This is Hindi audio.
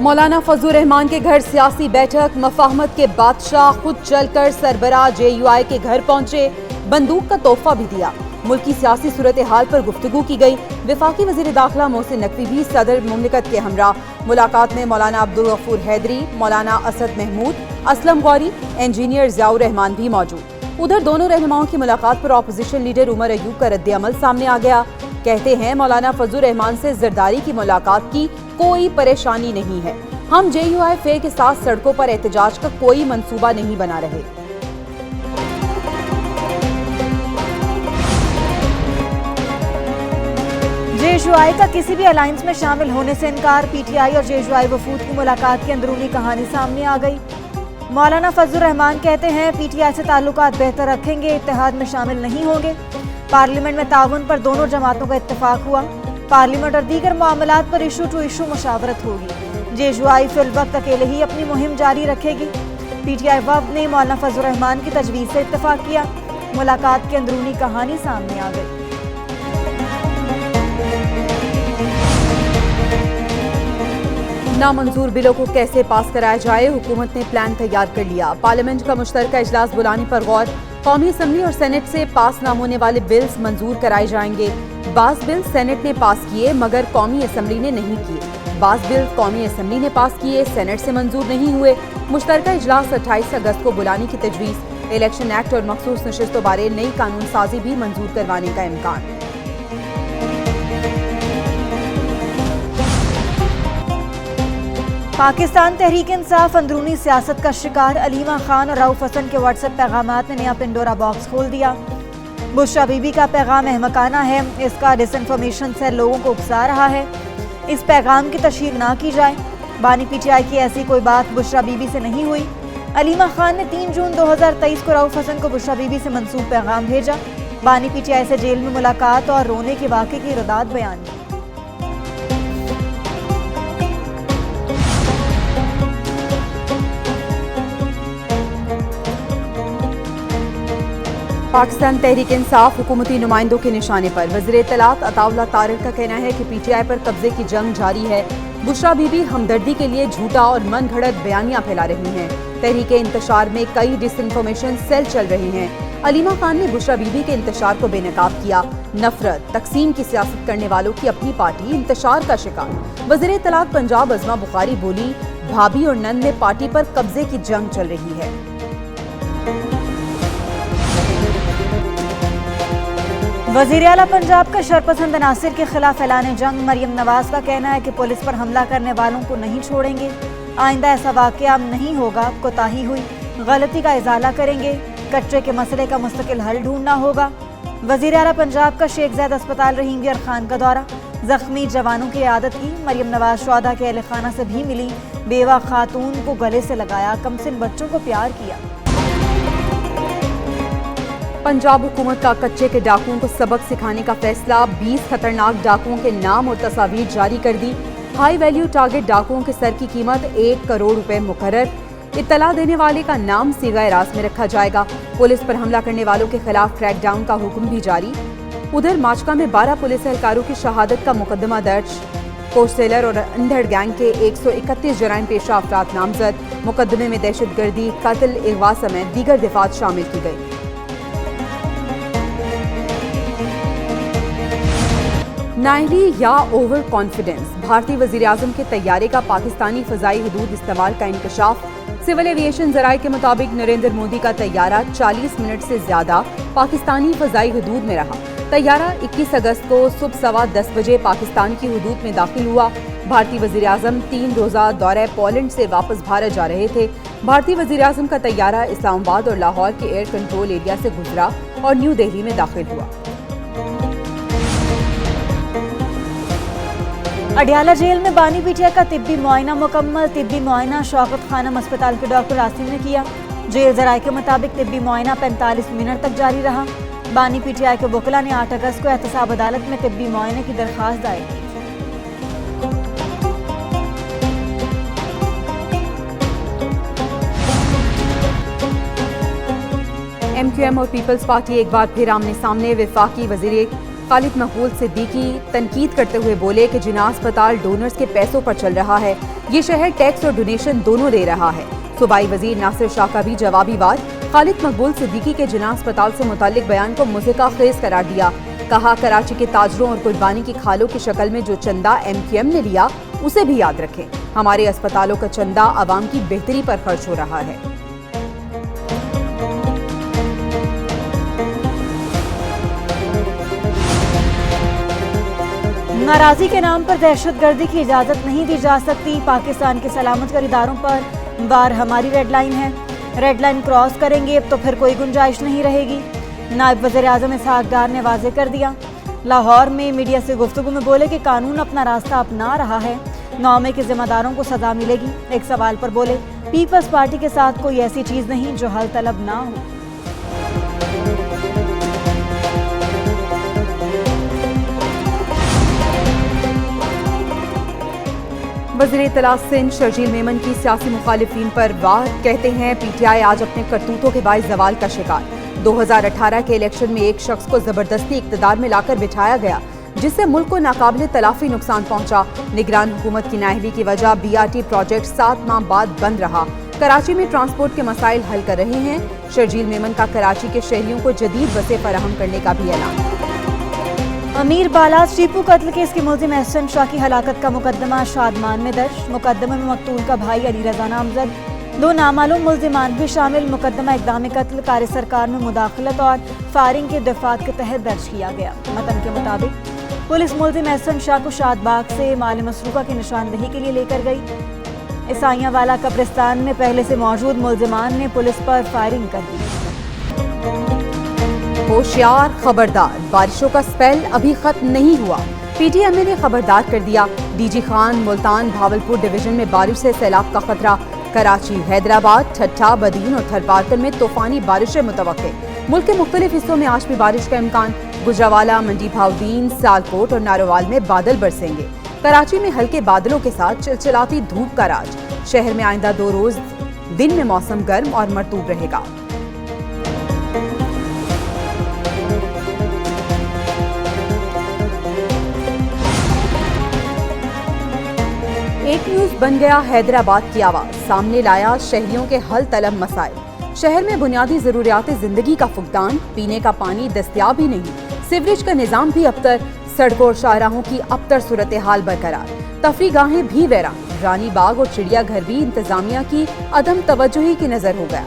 मौलाना फजलुर रहमान के घर सियासी बैठक, मफाहमत के बादशाह खुद चलकर सरबराह JUI के घर पहुंचे, बंदूक का तोहफा भी दिया। मुल्की सियासी सूरत हाल पर गुफ्तगू की गई। वफाकी वजीर दाखिला मोहसिन नकवी भी सदर मुमलिकत के हमरा। मुलाकात में मौलाना अब्दुल गफूर हैदरी, मौलाना असद महमूद, असलम गौरी, इंजीनियर ज़ियाउर रहमान भी मौजूद। उधर दोनों रहनुमाओं की मुलाकात पर अपोजिशन लीडर उमर अयूब का रद्द-ए-अमल सामने आ गया। कहते हैं मौलाना फजलुर रहमान से जरदारी की मुलाकात की कोई परेशानी नहीं है। हम JUI फे के साथ सड़कों पर एहतजाज का कोई मंसूबा नहीं बना रहे। JUI का किसी भी अलायंस में शामिल होने से इनकार। PTI और JUI वफूद की मुलाकात की अंदरूनी कहानी सामने आ गई। मौलाना फजलुर रहमान कहते हैं PTI से ताल्लुकात बेहतर रखेंगे, इत्तेहाद में शामिल नहीं होंगे। पार्लियामेंट में ताउन पर दोनों जमातों का इत्तेफाक हुआ। पार्लियामेंट और दीगर मामलात पर इशू टू इशू मुशावरत होगी। JUI फिल वक्त अकेले ही अपनी मुहिम जारी रखेगी। PTI वफ़द ने मौलाना फजलुर रहमान की तजवीज़ से इत्तेफाक किया। मुलाकात की अंदरूनी कहानी सामने आ गई। नामंजूर बिलों को कैसे पास कराया जाए, हुकूमत ने प्लान तैयार कर लिया। पार्लियामेंट का मुश्तरका इजलास बुलाने पर गौर। कौमी असम्बली और सेनेट से पास न होने वाले बिल्स मंजूर कराए जाएंगे। बाज़ बिल सेनेट ने पास किए मगर कौमी असम्बली ने नहीं किए। बाज़ बिल कौमी असम्बली ने पास किए, सेनेट से मंजूर नहीं हुए। मुश्तरका इजलास 28 अगस्त को बुलाने की तजवीज़। इलेक्शन एक्ट और मखसूस नशिस्तों बारे नई कानून साजी भी मंजूर करवाने का इम्कान। पाकिस्तान तहरीक इंसाफ अंदरूनी सियासत का शिकार। अलीमा खान और रऊफ हसन के व्हाट्सएप पैगामात ने नया पिंडोरा बॉक्स खोल दिया। बुशरा बीबी का पैगाम अहमकाना है, इसका डिसइंफॉर्मेशन से लोगों को उकसा रहा है। इस पैगाम की तशहीर ना की जाए। बानी PTI की ऐसी कोई बात बुशरा बीबी से नहीं हुई। अलीमा खान ने 3 जून 2023 को रऊफ हसन को बुशरा बीबी से मंसूब पैगाम भेजा। बानी PTI से जेल में मुलाकात और रोने के वाक़े की रदाद बयान की। पाकिस्तान तहरीक इंसाफ हुकूमती नुमाइंदों के निशाने पर। वज़ीर इत्तलात अताउल्लाह तारिक का कहना है कि PTI पर कब्जे की जंग जारी है। बुशरा बीबी हमदर्दी के लिए झूठा और मन घड़त बयानियां फैला रही हैं। तहरीक इंतशार में कई डिसइंफॉर्मेशन सेल चल रहे हैं। अलीमा खान ने बुशरा बीबी के इंतशार को बेनकाब किया। नफरत तकसीम की सियासत करने वालों की अपनी पार्टी इंतशार का शिकार। वज़ीर इत्तलात पंजाब अज़मा बुखारी बोली, भाभी और नंद में पार्टी पर कब्जे की जंग चल रही है। वज़ीर आला पंजाब का शरपसंद अनासिर के खिलाफ ऐलान जंग। मरियम नवाज का कहना है कि पुलिस पर हमला करने वालों को नहीं छोड़ेंगे। आइंदा ऐसा वाक़या नहीं होगा। कोताही हुई, गलती का इजाला करेंगे। कच्चे के मसले का मुस्तकिल हल ढूंढना होगा। वज़ीर आला पंजाब का शेख ज़ैद अस्पताल रहीम यार खान का दौरा। जख्मी जवानों की इयादत की। मरियम नवाज शोहदा के अहले खाना से भी मिली। बेवा खातून को गले से लगाया, कमसिन बच्चों को प्यार किया। पंजाब हुकूमत का कच्चे के डाकुओं को सबक सिखाने का फैसला। 20 खतरनाक डाकुओं के नाम और तस्वीर जारी कर दी। हाई वैल्यू टारगेट डाकुओं के सर की कीमत 1 करोड़ रुपए मुकर्रर। इत्तला देने वाले का नाम सीगा रास में रखा जाएगा। पुलिस पर हमला करने वालों के खिलाफ क्रैकडाउन का हुक्म भी जारी। उधर माचका में 12 पुलिस एहलकारों की शहादत का मुकदमा दर्ज। कोस्टेलर और अंधड़ गैंग के 131 जराइम पेशा अफराद नामजद। मुकदमे में दहशतगर्दी, कत्ल, अगवा समेत दीगर दिफात शामिल की गई। नाइली या ओवर कॉन्फिडेंस। भारतीय वजीर आजम के तैयारे का पाकिस्तानी फजाई हदूद इस्तेमाल का इंकशाफ। सिविल एविएशन जराये के मुताबिक नरेंद्र मोदी का तैयारा 40 मिनट से ज्यादा पाकिस्तानी फजाई हदूद में रहा। तैयारा 21 अगस्त को सुबह 10:15 बजे पाकिस्तान की हदूद में दाखिल हुआ। भारतीय वजीर आजम 3 रोजा दौरे पोलैंड से वापस भारत जा रहे थे। भारतीय वजीर आजम का तैयारा इस्लामाबाद और लाहौर के एयर कंट्रोल एरिया से गुजरा और न्यू दिल्ली में दाखिल हुआ। अडयाला जेल में बानी PTI का तिब्बी मुआयना मुकम्मल। तिब्बी मुआयना शौकत खानम अस्पताल के डॉक्टर आसिम ने किया। जेल जराये के मुताबिक तिब्बी मुआयना 45 मिनट तक जारी रहा। बानी PTI के वकला ने 8 अगस्त को एहतसाब अदालत में तिब्बी मुआयने की दरख्वास्त दायर की। MQM और पीपल्स पार्टी एक बार फिर आमने सामने। वफाकी वजीर खालिद मकबूल सिद्दीकी तनकीद करते हुए बोले कि जिना अस्पताल डोनर्स के पैसों पर चल रहा है, ये शहर टैक्स और डोनेशन दोनों दे रहा है। सूबाई वजीर नासिर शाह का भी जवाबी वार। खालिद मकबूल सिद्दीकी के जिना अस्पताल से मुताल्लिक बयान को मुज़िक़ाखेज़ करार दिया। कहा, कराची के ताजरों और कुर्बानी की खालों की शक्ल में जो चंदा MQM ने लिया उसे भी याद रखें। हमारे अस्पतालों का चंदा आवाम की बेहतरी पर खर्च हो रहा है। नाराजी के नाम पर दहशतगर्दी की इजाजत नहीं दी जा सकती। पाकिस्तान के सलामत कर इदारों पर वार हमारी रेड लाइन है। रेड लाइन क्रॉस करेंगे तो फिर कोई गुंजाइश नहीं रहेगी। नायब वज़ीर आज़म इसहाक डार ने वाज़ेह कर दिया। लाहौर में मीडिया से गुफ्तगू में बोले कि कानून अपना रास्ता अपना रहा है, नौमे के जिम्मेदारों को सजा मिलेगी। एक सवाल पर बोले, पीपल्स पार्टी के साथ कोई ऐसी चीज नहीं जो हल तलब ना हो। वज़ीर इत्तला सिंध शर्जील मेमन की सियासी मुखालिफिन पर वार। कहते हैं PTI आज अपने करतूतों के बाइस जवाल का शिकार। 2018 के इलेक्शन में एक शख्स को जबरदस्ती इक्तदार में लाकर बिठाया गया, जिससे मुल्क को नाकाबिले तलाफी नुकसान पहुंचा। निगरान हुकूमत की नाअहली की वजह BRT प्रोजेक्ट 7 माह बाद बंद रहा। कराची में ट्रांसपोर्ट के मसाइल हल कर रहे हैं। शर्जील मेमन का कराची के शहरियों को जदीद बसें फराहम करने का भी ऐलान। अमीर बालाज टीपू कत्ल केस के मुल्जिम एहसन शाह की हलाकत का मुकदमा शादमान में दर्ज। मुकदमे में मकतूल का भाई अली रजा नामजद, 2 नामालूम मुल्जिमान भी शामिल। मुकदमा इक़दाम कत्ल कार्य सरकार में मुदाखलत और फायरिंग के दफात के तहत दर्ज किया गया। मतन के मुताबिक पुलिस मुल्जिम एहसन शाह को शादबाग से माल मसरूका की निशानदही के लिए लेकर गई। ईसाइयां वाला कब्रिस्तान में पहले से मौजूद मुल्जिमान ने पुलिस पर फायरिंग कर दी। होशियार, खबरदार, बारिशों का स्पेल अभी खत्म नहीं हुआ। PTMA ने खबरदार कर दिया। DG खान, मुल्तान, भावलपुर डिवीजन में बारिश से सैलाब का खतरा। कराची, हैदराबाद, ठट्ठा, बदीन और थरपारकर में तूफानी बारिशें मुतवक्के। मुल्क के मुख्तलिफ हिस्सों में आज भी बारिश का इम्कान। गुजरावाला, मंडी भाउदीन, सियालकोट और नारोवाल में बादल बरसेंगे। कराची में हल्के बादलों के साथ चिलचिलाती धूप का राज। शहर में आइंदा 2 रोज दिन में मौसम गर्म और मरतूब रहेगा। एक न्यूज बन गया हैदराबाद की आवाज। सामने लाया शहरियों के हल तलब मसाइल। शहर में बुनियादी जरूरियात जिंदगी का फुकदान, पीने का पानी दस्तयाब ही नहीं, सीवरेज का निजाम भी अबतर, सड़कों और शाहराहों की अबतर सूरत हाल बरकरार, तफरी गाहें भी वैरान, रानी बाग और चिड़ियाघर भी इंतजामिया की अदम तवज्जुही की नजर हो गया।